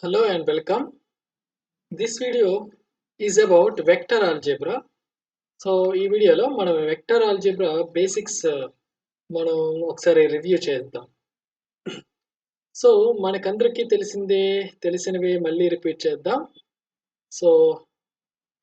Hello and welcome. This video is about vector algebra. So ఈ వీడియోలో మనం vector algebra basics మనం ఒకసారి రివ్యూ చేద్దాం. సో మనకందరికీ తెలిసినవి మళ్ళీ రిపీట్ చేద్దాం. So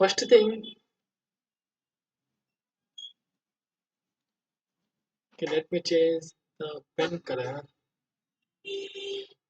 first thing, let me change the pen color.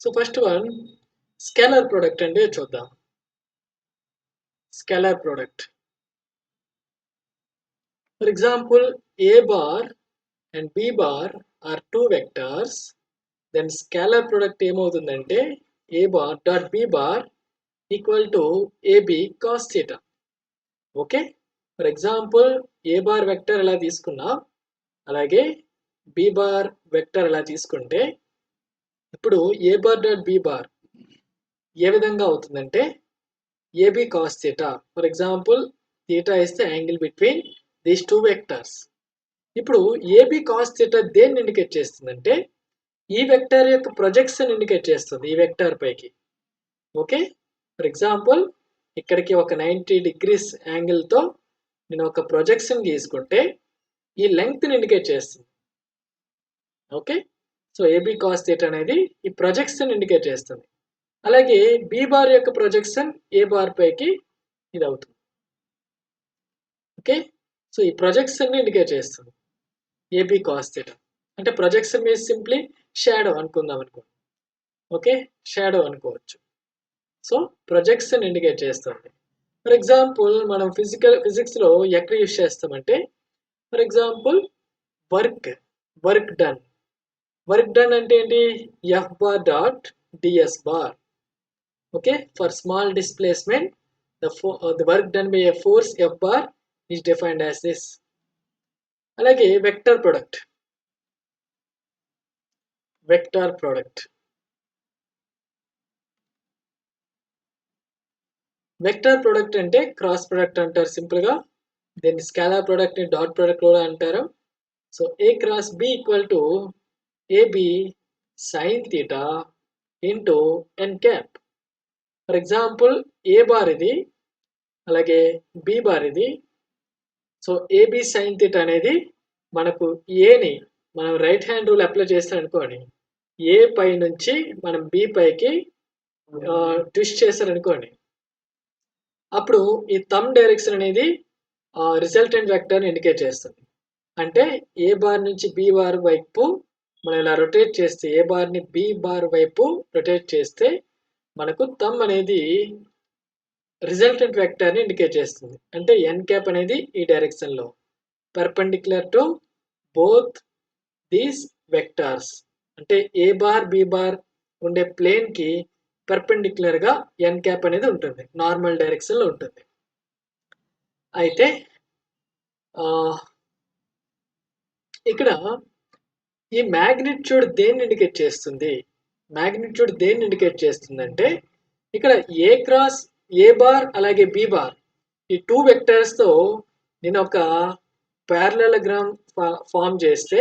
So first one scalar product అంటే చూద్దాం. Scalar product, for example a bar and b bar are two vectors. Then scalar product ఏమవుతుందంటే a bar dot b bar equal to ab cos theta. Okay, for example a bar vector ఎలా తీసుకున్నా అలాగే b bar vector ఎలా తీసుకుంటే ఇప్పుడు a bar dot b bar ఏ విధంగా అవుతుందంటే ab cos theta. For example theta is the angle between these two vectors. ఇప్పుడు ab cos theta దేన్ని ఇండికేట్ చేస్తుందంటే ఈ వెక్టర్ యొక్క ప్రొజెక్షన్ ఇండికేట్ చేస్తుంది ఈ వెక్టర్ పైకి. ఓకే, ఫర్ ఎగ్జాంపుల్ ఇక్కడికి ఒక 90 డిగ్రీస్ యాంగిల్తో నేను ఒక ప్రొజెక్షన్ గీసుకుంటే ఈ లెంగ్త్ని ఇండికేట్ చేస్తుంది. Okay, so AB cos theta అనేది ఈ ప్రొజెక్షన్ ఇండికేట్ చేస్తుంది. అలాగే బి బార్ యొక్క ప్రొజెక్షన్ ఏ బార్ పైకి ఇది అవుతుంది. ఓకే, సో ఈ ప్రొజెక్షన్ ఇండికేట్ చేస్తుంది ఏబీ కాస్ థీటా. అంటే ప్రొజెక్షన్ మీన్స్ సింప్లీ షాడో అనుకుందాం అనుకోండి. ఓకే, షాడో అనుకోవచ్చు. సో ప్రొజెక్షన్ ఇండికేట్ చేస్తుంది. ఫర్ ఎగ్జాంపుల్ మనం ఫిజిక్స్లో ఎక్కడ యూజ్ చేస్తామంటే ఫర్ ఎగ్జాంపుల్ వర్క్ డన్ అంటే ఏంటి, F bar dot DS bar. Okay, for small displacement the work done by a force F bar is defined as this. అలాగే vector product vector product అంటే cross product అంటారు సింపుల్గా. దీన్ని scalar product ని dot product కూడా అంటారు. So A cross B equal to AB sine theta into N cap. For example A bar ఇది అలాగే బి బార్ ఇది. సో ఏబి సైన్ థీటా అనేది మనకు ఏని మనం రైట్ హ్యాండ్ రూల్ అప్లై చేస్తాం అనుకోండి, ఏ పై నుంచి మనం బి పైకి ట్విస్ట్ చేస్తారనుకోండి, అప్పుడు ఈ థంబ్ డైరెక్షన్ అనేది రిజల్టెంట్ వెక్టర్ ఇండికేట్ చేస్తుంది. అంటే ఏ బార్ నుంచి బి బార్ వైపు మనం ఇలా రొటేట్ చేస్తే, ఏ బార్ని బి బార్ వైపు రొటేట్ చేస్తే మనకు థంబ్ అనేది రిజల్టెంట్ వెక్టర్ని ఇండికేట్ చేస్తుంది. అంటే ఎన్ క్యాప్ అనేది ఈ డైరెక్షన్లో perpendicular to both these vectors. అంటే ఏ బార్ బి బార్ ఉండే ప్లేన్కి పర్పెండిక్యులర్గా ఎన్ క్యాప్ అనేది ఉంటుంది, నార్మల్ డైరెక్షన్లో ఉంటుంది. అయితే ఇక్కడ ఈ మ్యాగ్నిట్యూడ్ దేన్ని ఇండికేట్ చేస్తుంది, అంటే ఇక్కడ ఏ క్రాస్ ఏ బార్ అలాగే బి బార్ ఈ టూ వెక్టర్స్తో నేను ఒక ప్యారలలోగ్రామ్ ఫామ్ చేస్తే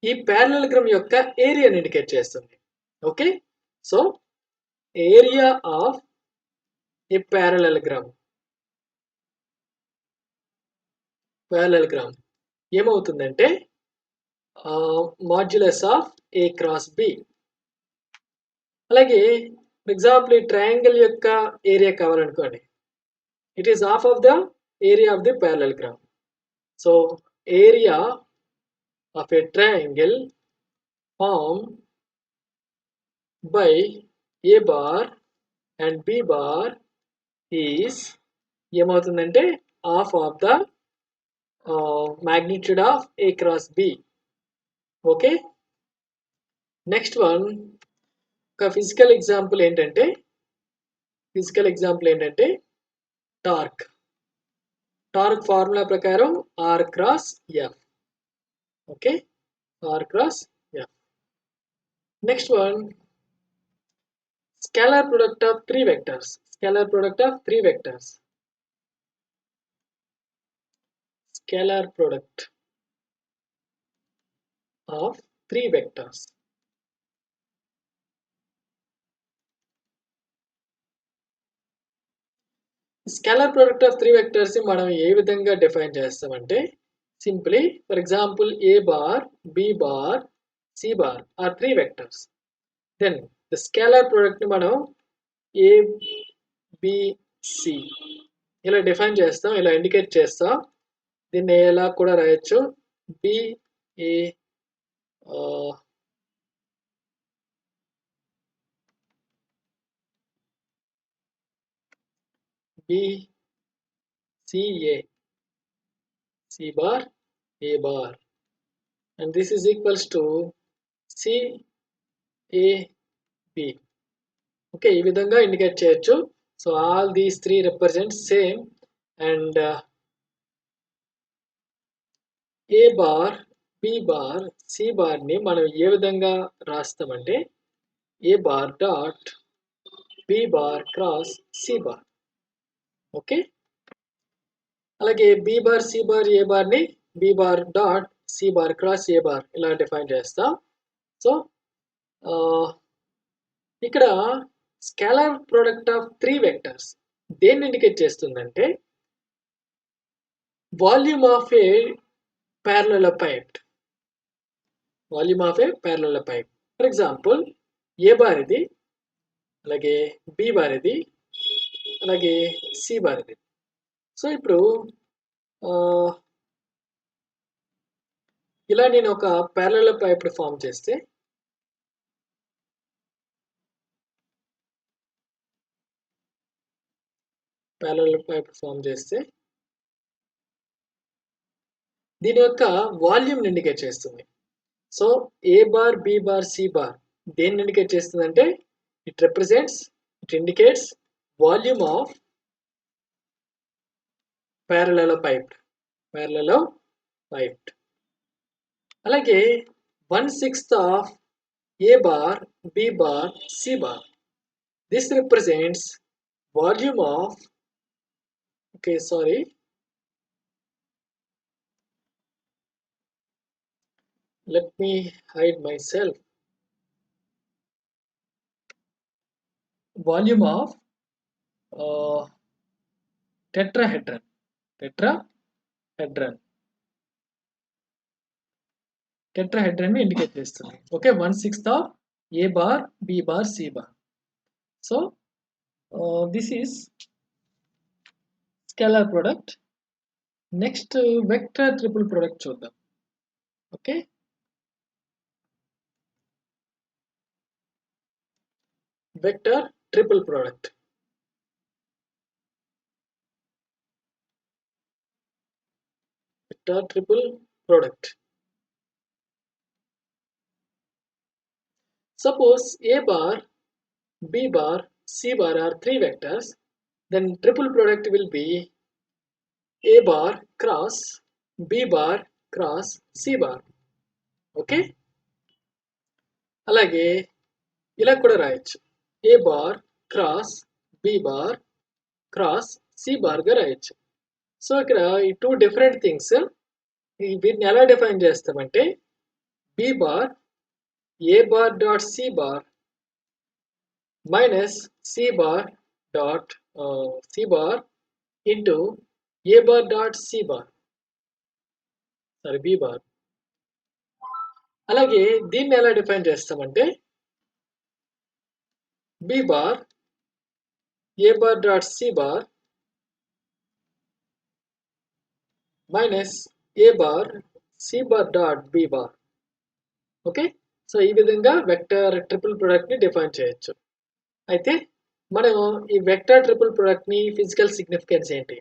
ఈ ప్యారలలోగ్రామ్ యొక్క ఏరియాని ఇండికేట్ చేస్తుంది. Okay, so area of a parallelogram ఏమవుతుందంటే modulus of A cross B. అలాగే ఫర్ ఎగ్జాంపుల్ ఈ ట్రయాంగిల్ యొక్క ఏరియా కావాలనుకోండి, it is half of the area of the parallelogram. So area of a triangle form by A bar and B bar is ఏమవుతుందంటే half of the magnitude of A cross B. Okay, next one ఒక physical example ఏంటంటే torque formula ప్రకారం R cross F. Okay, R cross F. Next one scalar product of three vectors. Scalar product of 3 vectors. Scalar product of 3 vectors ని మనం ఏ విధంగా define చేస్తామంటే simply for example a bar, b bar, c bar are 3 vectors. Then the scalar product ని మనం a, b, c ఇలా define చేస్తాం, ఇలా ఇండికేట్ చేస్తాం. దీన్ని ఎలా కూడా రాయొచ్చు b a b c a c bar a bar and this is equals to c a b. Okay, ఈ విధంగా ఇండికేట్ చేయొచ్చు. So all these 3 represent same and A bar, B bar, C bar ని మనం ఏ విధంగా రాస్తామంటే A bar dot B bar cross C bar. Okay, అలాగే B bar, C bar, A bar ని B bar dot C bar cross A bar ఇలా define చేస్తాం. సో ఇక్కడ స్కేలార్ ప్రోడక్ట్ ఆఫ్ 3 వెక్టర్స్ దేన్ని ఇండికేట్ చేస్తుందంటే volume of a parallelepiped. Volume of a parallelepiped. For example A bar ఇది, అలాగే B bar ఇది, అలాగే సి బార్ ఇది. సో ఇప్పుడు ఇలా నేను ఒక parallelepiped ఫామ్ చేస్తే దీని యొక్క వాల్యూమ్ ఇండికేట్ చేస్తుంది. So A bar, B bar, C bar దేన్ని ఇండికేట్ చేస్తుంది అంటే it indicates volume of parallelepiped. అలాగే 1/6 of A bar, B bar, C bar this represents volume of let me hide myself. Volume of tetrahedron. Tetrahedron ని indicate చేస్తుంది. Okay, 1/6 of A bar, B bar, C bar. So this is scalar product. Next vector triple product చూద్దాం. Okay, vector triple product. Vector triple product. Suppose A bar, B bar, C bar are 3 vectors, then triple product will be A bar cross B bar cross C bar. Okay? అలాగే ఇలా కూడా రాయొచ్చు A bar cross B bar cross C bar గా రాయొచ్చు. So ఇక్కడ ఈ 2 different things వీటిని ఎలా డిఫైన్ చేస్తామంటే B bar A bar dot C bar minus C bar dot C bar into A bar dot C bar B bar. అలాగే దీన్ని ఎలా డిఫైన్ చేస్తామంటే B bar A bar dot C bar minus A bar C bar dot B bar. Okay, so ఈ విధంగా vector triple product ని define చేయొచ్చు. అయితే మనం ఈ వెక్టర్ ట్రిపుల్ ప్రొడక్ట్ ని ఫిజికల్ సిగ్నిఫికెన్స్ ఏంటి,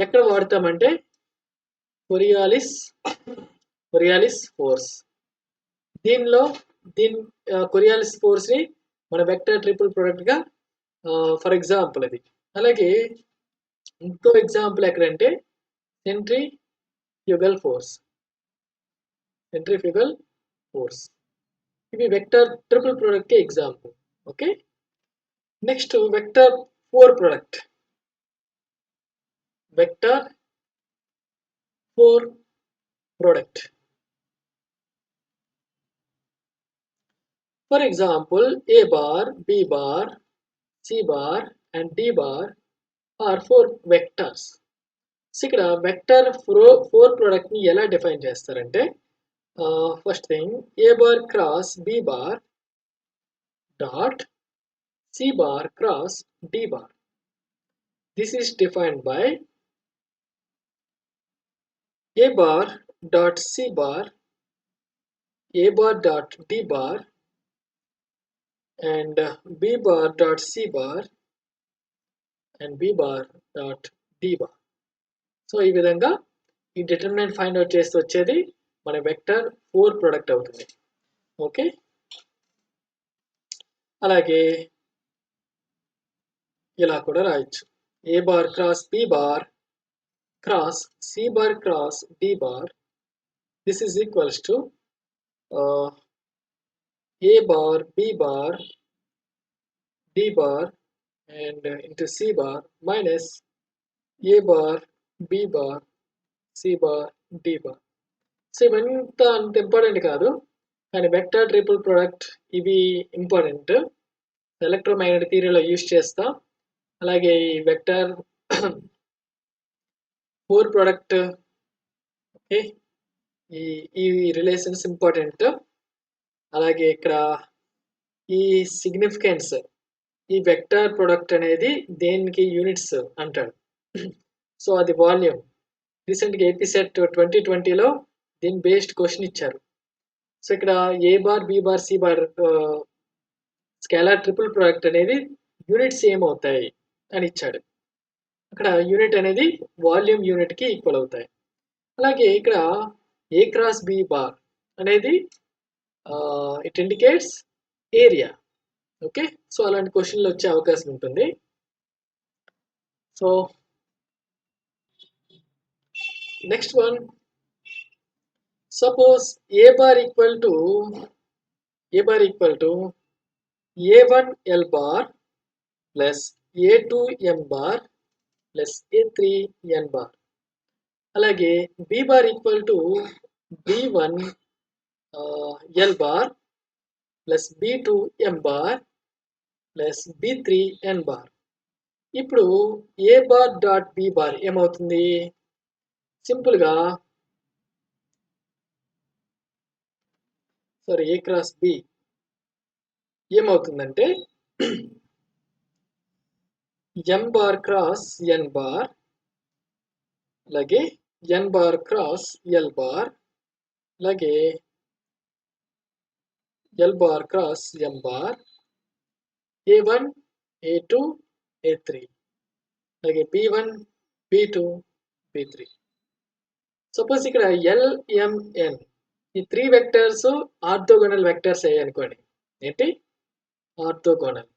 ఎక్కడ వాడతామంటే కొరియాలిస్ ఫోర్స్. కొరియాలిస్ ఫోర్స్ ని మన వెక్టర్ ట్రిపుల్ ప్రొడక్ట్ గా ఫర్ ఎగ్జాంపుల్ అది. అలాగే ఇంకో ఎగ్జాంపుల్ ఎక్కడంటే సెంట్రిఫ్యూగల్ ఫోర్స్. ఇవి వెక్టర్ ట్రిపుల్ ప్రొడక్ట్ కి example. Okay, next vector 4 product. Vector 4 product for example A bar, B bar, C bar and D bar are 4 vectors. So ఇక్కడ vector four product ని ఎలా define చేస్తారంటే first thing A bar cross B bar dot C bar cross D bar. This is defined by A bar dot C bar, A bar dot D bar and B bar dot C bar and B bar dot D bar. So ఈ విధంగా ఈ determinant find out చేస్తే వచ్చేది మన vector four product అవుతుంది. Okay, అలాగే ఇలా కూడా రాయొచ్చు. A bar cross B bar cross C bar cross D bar. This is equals to A bar B bar D bar and into C bar minus A bar B bar C bar D bar. So ఇవంతా అంత important కాదు, కానీ vector triple product ఇవి important, electromagnetic థియరీలో use చేస్తాం. అలాగే ఈ vector four product okay, ఈ relations important. అలాగే ఇక్కడ ఈ సిగ్నిఫికెన్స్, ఈ వెక్టర్ ప్రొడక్ట్ అనేది దేనికి యూనిట్స్ అంటాడు. సో అది వాల్యూమ్. రీసెంట్గా ఏపీసెట్ 2020లో దీని బేస్డ్ క్వశ్చన్ ఇచ్చారు. సో ఇక్కడ A bar B bar C bar scalar triple product అనేది యూనిట్స్ ఏమవుతాయి అని ఇచ్చాడు. అక్కడ యూనిట్ అనేది వాల్యూమ్ యూనిట్ కి ఈక్వల్ అవుతాయి. అలాగే ఇక్కడ A క్రాస్ B బార్ అనేది it indicates area. Okay, so అలాంటి క్వశ్చన్లు వచ్చే అవకాశం ఉంటుంది. So next one, suppose A bar equal to A1 L bar plus A2 M bar plus A3 N bar. అలాగే B bar equal to B1 L bar plus B2 M bar plus B3 N bar. ఇప్పుడు A bar dot B bar ఏమవుతుంది? సింపుల్గా A cross B ఏమవుతుందంటే M bar cross N bar అలాగే N bar cross L bar అలాగే L bar cross M bar A1 A2 A3 అలాగే B1 B2 B3. Suppose ఇక్కడ LMN ఈ three vectors orthogonal vectors అయ్యాయి అనుకోండి. ఏంటి ఆర్థోగోనల్?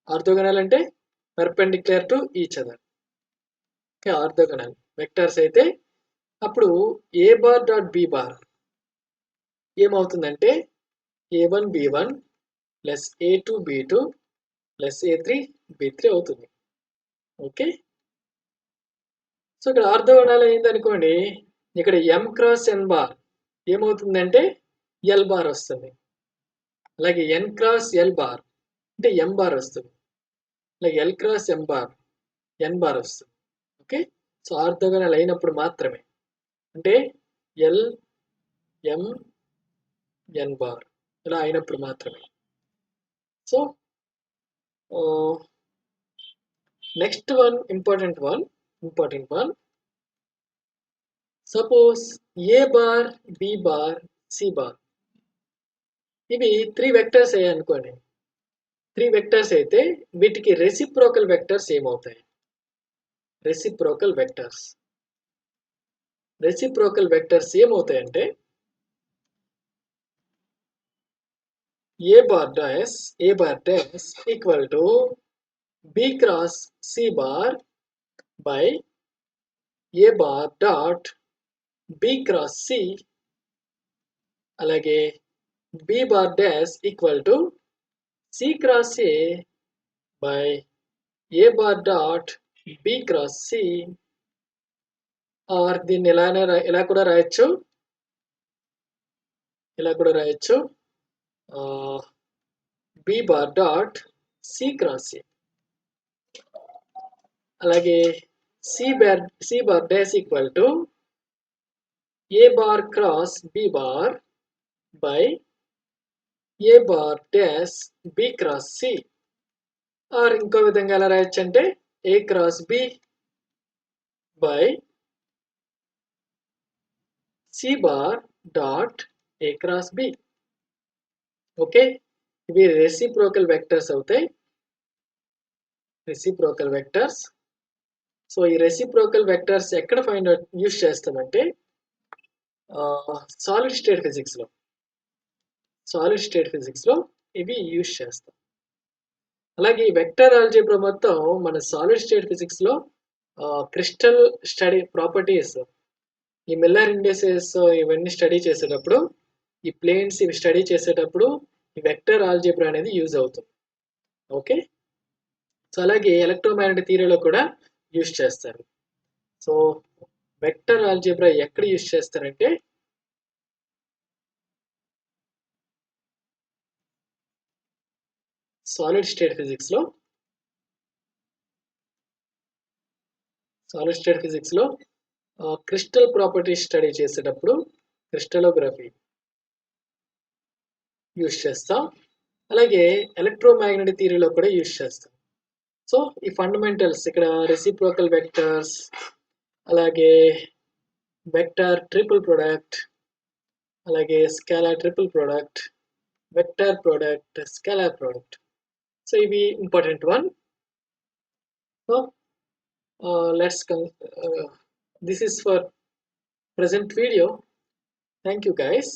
ఆర్థోగోనల్ అంటే perpendicular to each other. Okay, orthogonal vectors అయితే అప్పుడు A bar dot B bar ఏమవుతుందంటే A1 B1 plus A2 B2 plus A3 B3 అవుతుంది. ఓకే, సో ఇక్కడ ఆర్థోగోనల్ అయింది అనుకోండి, ఇక్కడ M క్రాస్ N బార్ ఏమవుతుందంటే L బార్ వస్తుంది. అలాగే N క్రాస్ L బార్ అంటే M బార్ వస్తుంది. అలాగే L cross M bar N bar వస్తుంది. ఓకే, సో ఆర్థోగోనల్ అయినప్పుడు మాత్రమే, అంటే L M N బార్ ఇలా అయినప్పుడు మాత్రమే. So next one important one, suppose A bar B bar C bar ఇవి త్రీ వెక్టర్స్ అయ్యాయి అనుకోండి. త్రీ వెక్టర్స్ అయితే వీటికి రెసిప్రోకల్ వెక్టర్స్ ఏమవుతాయి? రెసిప్రోకల్ వెక్టర్స్ ఏమవుతాయంటే A bar dash equal to B cross C bar by A bar dot B cross C అలాగే B bar dash equal to C cross A by A bar dot B cross C. Or దీన్ని ఇలా కూడా రాయొచ్చు. B bar dot C cross A. అలాగే C bar dash equal to A bar cross B bar by A bar dash B cross C. Or ఇంకో విధంగా ఎలా రాయొచ్చు అంటే A cross B by C bar dot A cross B. Okay, ఇవి reciprocal vectors అవుతాయి. Reciprocal vectors. So ఈ reciprocal vectors ఎక్కడ find out use చేస్తామంటే సాలిడ్ స్టేట్ ఫిజిక్స్ లో ఇవి యూస్ చేస్తాం. అలాగే ఈ వెక్టర్ ఆల్జీబ్రా మొత్తం మన సాలిడ్ స్టేట్ ఫిజిక్స్ లో క్రిస్టల్ స్టడీ ప్రాపర్టీస్, ఈ మిల్లర్ ఇండెక్సెస్ ఇవన్నీ స్టడీ చేసేటప్పుడు, ఈ ప్లేన్స్ ఇవి స్టడీ చేసేటప్పుడు ఈ వెక్టర్ ఆల్జీబ్రా అనేది యూజ్ అవుతుంది. ఓకే, సో అలాగే ఎలక్ట్రోమాగ్నెటిక్ థియరీలో కూడా యూజ్ చేస్తారు. సో వెక్టర్ ఆల్జీబ్రా ఎక్కడ యూజ్ చేస్తారంటే సాలిడ్ స్టేట్ ఫిజిక్స్ లో క్రిస్టల్ ప్రాపర్టీస్ స్టడీ చేసేటప్పుడు క్రిస్టలోగ్రఫీ యూజ్ చేస్తాం. అలాగే ఎలక్ట్రోమాగ్నెటిక్ థియరీలో కూడా యూజ్ చేస్తాం. సో ఈ ఫండమెంటల్స్ ఇక్కడ రెసిప్రోకల్ వెక్టర్స్, అలాగే వెక్టర్ ట్రిపుల్ ప్రొడక్ట్, అలాగే scalar triple product, vector product, scalar product. So ఇవి important one. So this is for present video. Thank you guys.